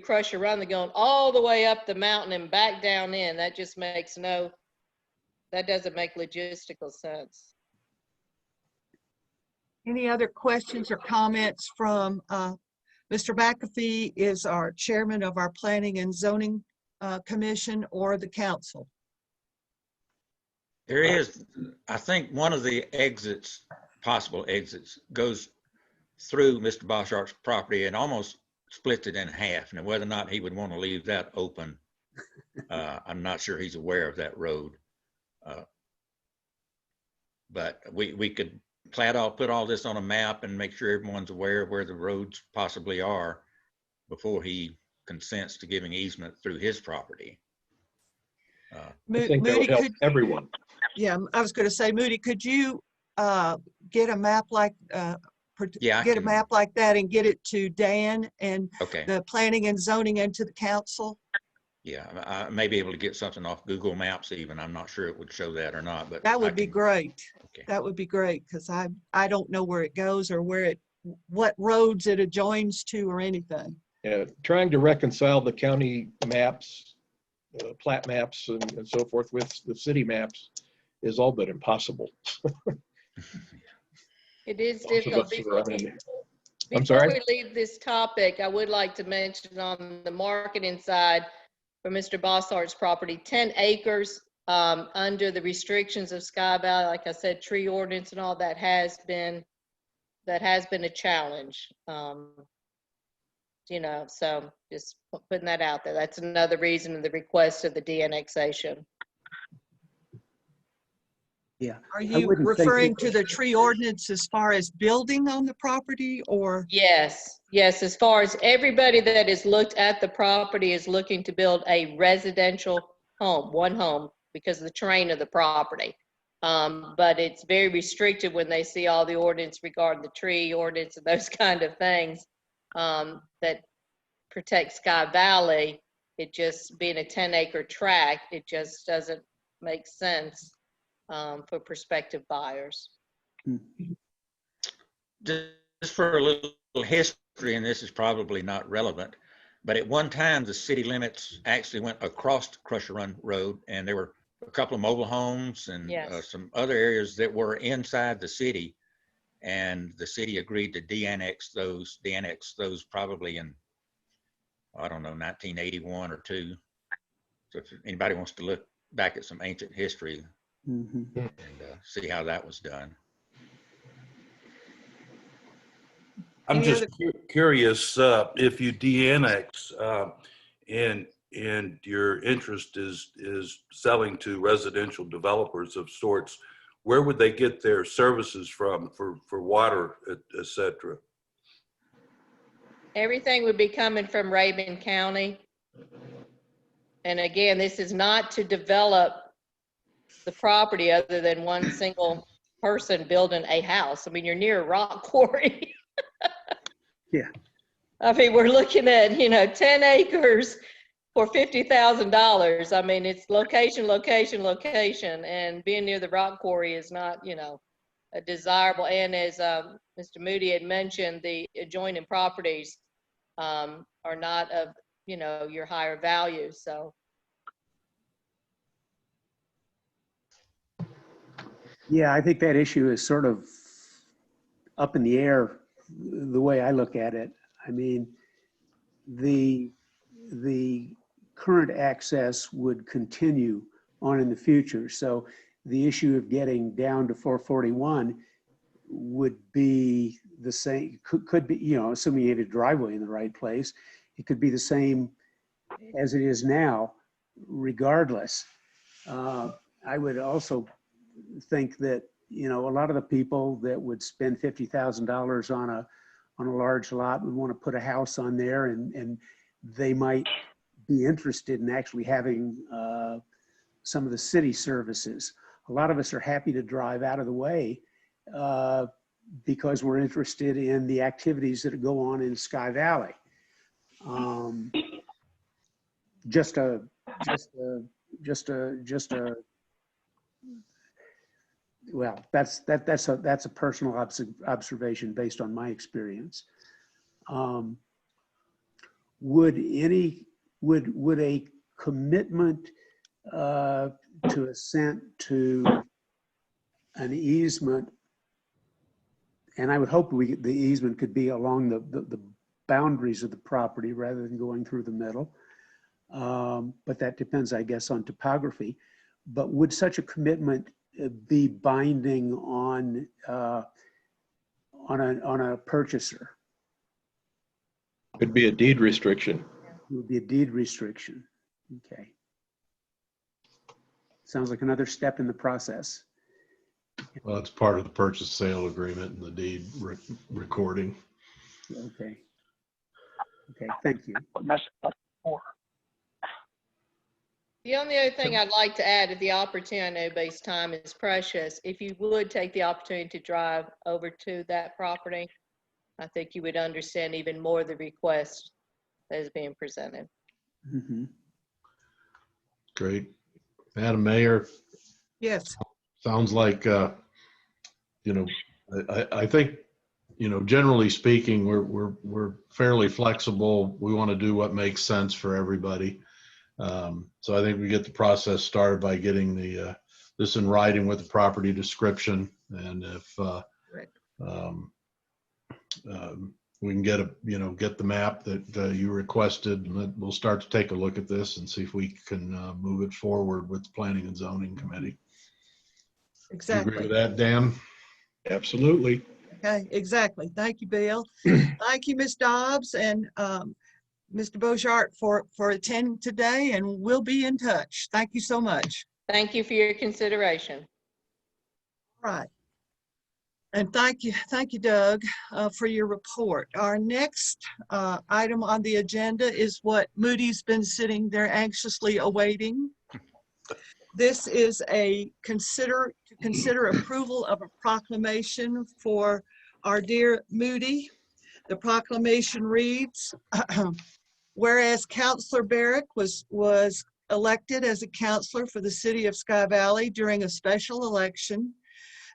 Crusher Run than going all the way up the mountain and back down in. That just makes that doesn't make logistical sense. Any other questions or comments from Mr. McAfee is our chairman of our Planning and Zoning Commission, or the council? There is, I think one of the exits, possible exits, goes through Mr. Bossart's property and almost splits it in half. Now, whether or not he would want to leave that open, I'm not sure he's aware of that road. But we could put all this on a map and make sure everyone's aware of where the roads possibly are before he consents to giving easement through his property. I think that would help everyone. Yeah, I was going to say, Moody, could you get a map like get a map like that and get it to Dan and Okay. the Planning and Zoning and to the council? Yeah, I may be able to get something off Google Maps even. I'm not sure it would show that or not, but That would be great. Okay. That would be great, because I don't know where it goes or what roads it adjoins to or anything. Yeah, trying to reconcile the county maps, plat maps and so forth with the city maps is all but impossible. It is Most of difficult. us are running. I'm Before sorry? we leave this topic, I would like to mention on the marketing side for Mr. Bossart's property, 10 acres under the restrictions of Sky Valley. Like I said, tree ordinance and all that has been a challenge. You know, so just putting that out there. That's another reason of the request of the de-annexation. Yeah. Are I you wouldn't think referring we- to the tree ordinance as far as building on the property, or? Yes, as far as everybody that has looked at the property is looking to build a residential home, one home, because of the terrain of the property. But it's very restricted when they see all the ordinance regarding the tree ordinance and those kind of things that protect Sky Valley. It just being a 10-acre tract, it just doesn't make sense for prospective buyers. Just for a little history, and this is probably not relevant, but at one time the city limits actually went across Crusher Run Road, and there were a couple of mobile homes and Yes. some other areas that were inside the city, and the city agreed to de-annex those probably in, I don't know, 1981 or 2. So if anybody wants to look back at some ancient history and see how that was done. I'm Any just other- curious if you de-annex and your interest is selling to residential developers of sorts, where would they get their services from for water, et cetera? Everything would be coming from Rabun County. And again, this is not to develop the property other than one single person building a house. I mean, you're near a rock quarry. Yeah. I mean, we're looking at, 10 acres for $50,000. I mean, it's location, location, location, and being near the rock quarry is not, a desirable. And as Mr. Moody had mentioned, the adjoining properties are not of, your higher value. So. Yeah, I think that issue is sort of up in the air the way I look at it. I mean, the current access would continue on in the future. So the issue of getting down to 441 would be the same, could be, assuming you had a driveway in the right place, it could be the same as it is now, regardless. I would also think that, a lot of the people that would spend $50,000 on a large lot would want to put a house on there, and they might be interested in actually having some of the city services. A lot of us are happy to drive out of the way because we're interested in the activities that go on in Sky Valley. Well, that's a personal observation based on my experience. Would a commitment to assent to an easement, and I would hope the easement could be along the boundaries of the property rather than going through the middle, but that depends, I guess, on topography. But would such a commitment be binding on a purchaser? Could be a deed restriction. It would be a deed restriction. Okay. Sounds like another step in the process. Well, it's part of the purchase sale agreement and the deed recording. Okay. Okay, thank you. The only other thing I'd like to add, at the opportunity, I know everybody's time is precious. If you would take the opportunity to drive over to that property, I think you would understand even more the request that is being presented. Mm-hmm. Great. Madam Mayor. Yes. Sounds like, I think, generally speaking, we're fairly flexible. We want to do what makes sense for everybody. So I think we get the process started by getting this in writing with the property description, and if we can get the map that you requested, and we'll start to take a look at this and see if we can move it forward with the Planning and Zoning Committee. Exactly. You agree with that, Dan? Absolutely. Okay, exactly. Thank you, Bill. Thank you, Ms. Dobbs and Mr. Beauchart for attending today, and we'll be in touch. Thank you so much. Thank you for your consideration. Right. And thank you, Doug, for your report. Our next item on the agenda is what Moody's been sitting there anxiously awaiting. This is to consider approval of a proclamation for our dear Moody. The proclamation reads, whereas Councilor Barrick was elected as a councilor for the city of Sky Valley during a special election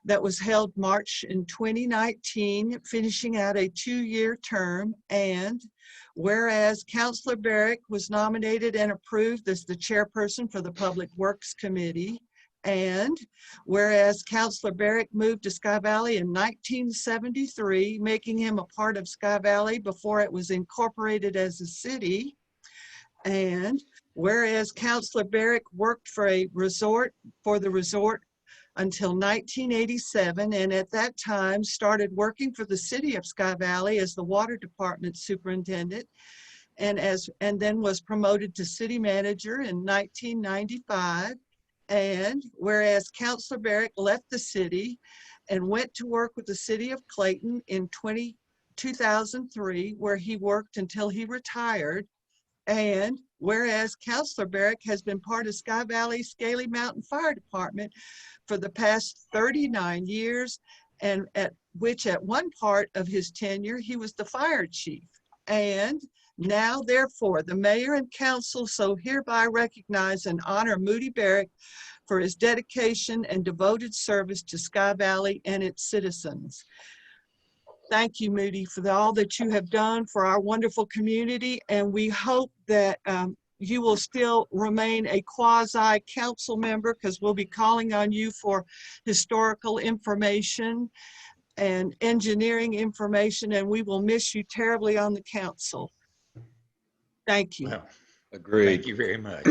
that was held March in 2019, finishing out a 2-year term, and whereas Councilor Barrick was nominated and approved as the chairperson for the Public Works Committee, and whereas Councilor Barrick moved to Sky Valley in 1973, making him a part of Sky Valley before it was incorporated as a city, and whereas Councilor Barrick worked for the resort until 1987, and at that time started working for the city of Sky Valley as the water department superintendent, and then was promoted to city manager in 1995. And whereas Councilor Barrick left the city and went to work with the city of Clayton in 2003, where he worked until he retired, and whereas Counselor Barrick has been part of Sky Valley Scaly Mountain Fire Department for the past 39 years, and at one part of his tenure, he was the fire chief. And now, therefore, the mayor and council so hereby recognize and honor Moody Barrick for his dedication and devoted service to Sky Valley and its citizens. Thank you, Moody, for all that you have done for our wonderful community, and we hope that you will still remain a quasi-council member, because we'll be calling on you for historical information and engineering information, and we will miss you terribly on the council. Thank you. Well, Agreed. thank you very much.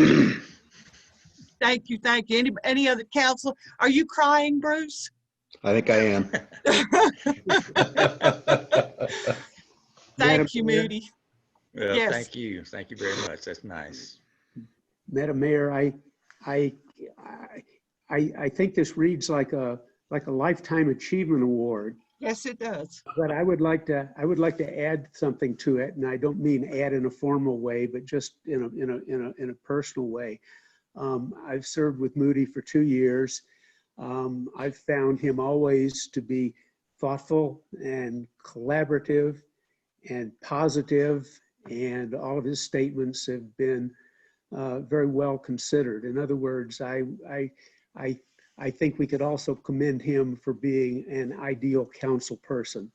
Thank you, thank you. Any other council? Are you crying, Bruce? I think I am. Thank you, Moody. Well, Yes. thank you. Thank you very much. That's nice. Madam Mayor, I think this reads like a Lifetime Achievement Award, Yes, it does. but I would like to add something to it, and I don't mean add in a formal way, but just in a personal way. I've served with Moody for 2 years. I've found him always to be thoughtful and collaborative and positive, and all of his statements have been very well considered. In other words, I think we could also commend him for being an ideal council person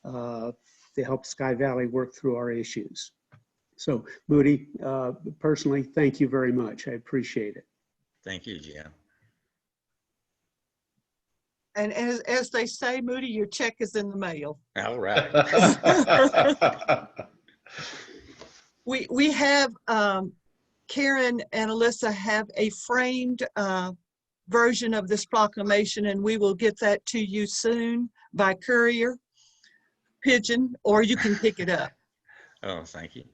to help Sky Valley work through our issues. So Moody, personally, thank you very much. I appreciate it. Thank you, Jim. And as they say, Moody, your check is in the mail. All right. We have, Karen and Alyssa have a framed version of this proclamation, and we will get that to you soon by courier, pigeon, or you can pick it up. Oh, thank you.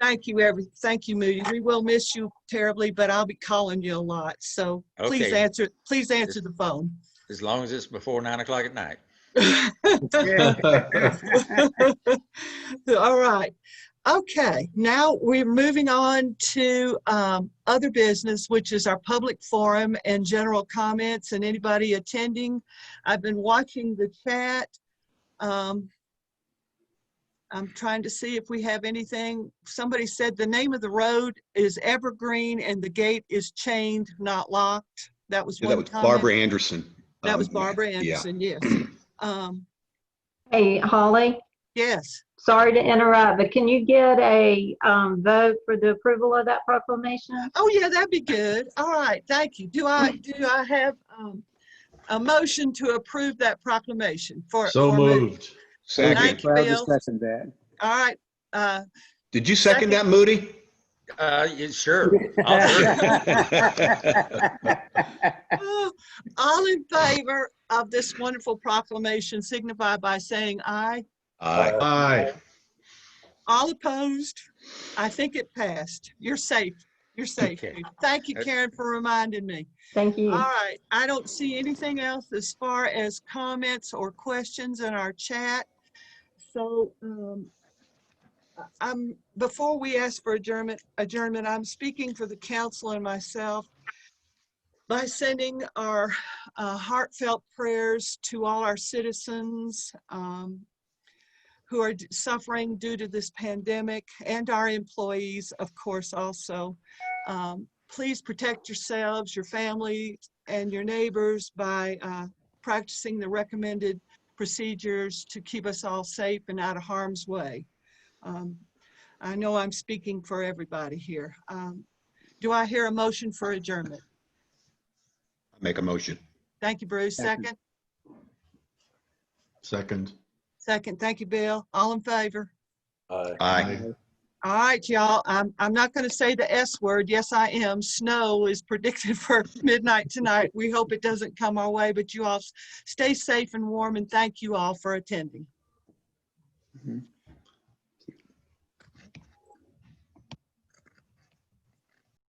Thank you, thank you, Moody. We will miss you terribly, but I'll be calling you a lot. So please Okay. answer the phone. As long as it's before 9 o'clock at night. All right. Okay, now we're moving on to other business, which is our public forum and general comments and anybody attending. I've been watching the chat. I'm trying to see if we have anything. Somebody said the name of the road is Evergreen and the gate is chained, not locked. That was one That was comment. Barbara Anderson. That was Barbara Yeah. Anderson, yes. Hey, Holly, Yes. sorry to interrupt, but can you get a vote for the approval of that proclamation? Oh, yeah, that'd be good. All right, thank you. Do I have a motion to approve that proclamation? So moved. Second. Thank you, Proud to Bill. second that. All right. Did you second that, Moody? Yeah, sure. All in favor of this wonderful proclamation signify by saying aye. Aye. Aye. All opposed? I think it passed. You're safe. You're safe. Okay. Thank you, Karen, for reminding me. Thank you. All right, I don't see anything else as far as comments or questions in our chat. So before we ask for adjournment, I'm speaking for the council and myself by sending our heartfelt prayers to all our citizens who are suffering due to this pandemic, and our employees, of course, also. Please protect yourselves, your family, and your neighbors by practicing the recommended procedures to keep us all safe and out of harm's way. I know I'm speaking for everybody here. Do I hear a motion for adjournment? Make a motion. Thank you, Bruce. Second? Second. Second. Thank you, Bill. All in favor? Aye. All right, y'all. I'm not going to say the S word. Yes, I am. Snow is predicted for midnight tonight. We hope it doesn't come our way, but you all stay safe and warm, and thank you all for attending. Mhm.